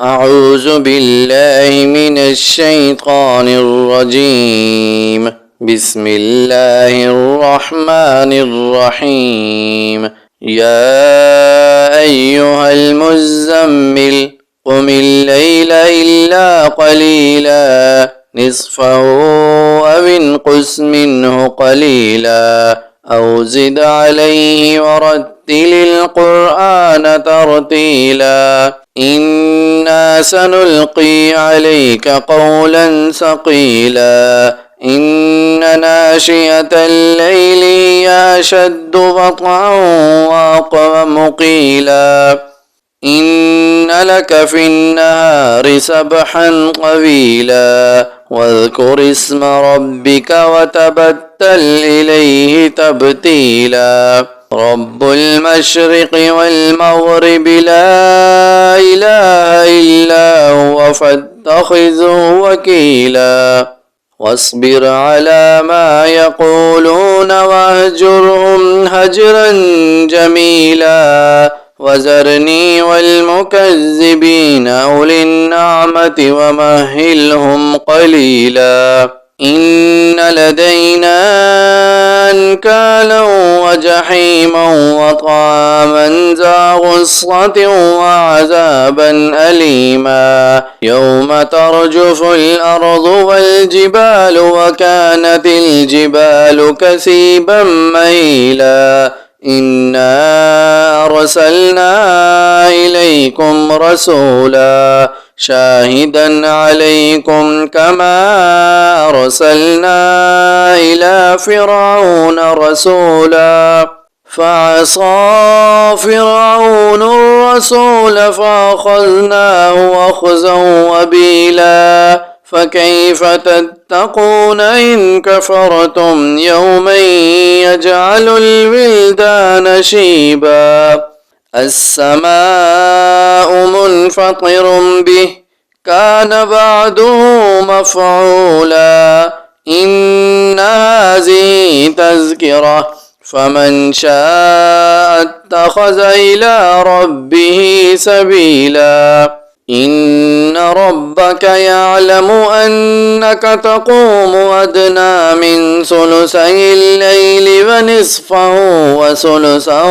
أعوذ بالله من الشيطان الرجيم. بسم الله الرحمن الرحيم. يا أيها المزمل قم الليل إلا قليلا نصفه أو انقص منه قليلا أو زد عليه ورتل القرآن ترتيلا إنا سنلقي عليك قولا ثقيلا إن ناشئة الليل هي أشد وطئا وأقوم قيلا إن لك في النهار سبحا طويلا واذكر اسم ربك وتبتل إليه تبتيلا رب المشرق والمغرب لا إله إلا هو فاتخذه وكيلا واصبر على ما يقولون واهجرهم هجرا جميلا وذرني والمكذبين أولي النعمة ومهلهم قليلا إن لدينا أنكالا وجحيما وطعاما ذا غصة وعذابا أليما يوم ترجف الأرض والجبال وكانت الجبال كثيبا مهيلا إنا أرسلنا إليكم رسولا شاهدا عليكم كما أرسلنا إلى فرعون رسولا فعصى فرعون الرسول فأخذناه أخذا وبيلا فكيف تتقون إن كفرتم يوما يجعل الولدان شيبا السماء منفطر به كان بعده مفعولا إن هذه تذكرة فمن شاء اتخذ إلى ربه سبيلا إن ربك يعلم أنك تقوم أدنى من ثلثي الليل ونصفه وثلثه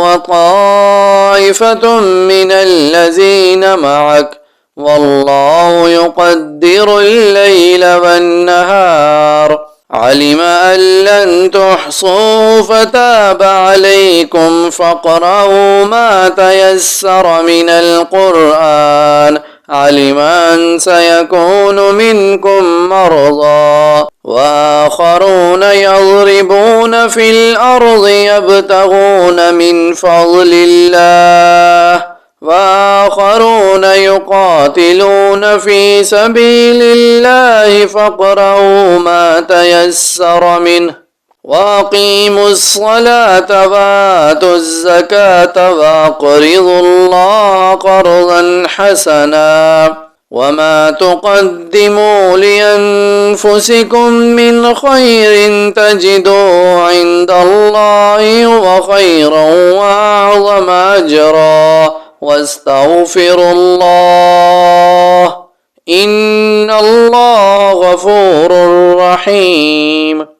وطائفة من الذين معك والله يقدر الليل والنهار علم أن لن تحصوا فتاب عليكم فاقرؤوا ما تيسر من القرآن علم أن سيكون منكم مرضى وآخرون يضربون في الأرض يبتغون من فضل الله وآخرون يقاتلون في سبيل الله فاقرؤوا ما تيسر منه وأقيموا الصلاة وآتوا الزكاة وأقرضوا الله قرضا حسنا وما تقدموا لأنفسكم من خير تجدوه عند الله وخيرا وأعظم أجرا واستغفروا الله إن الله غفور رحيم.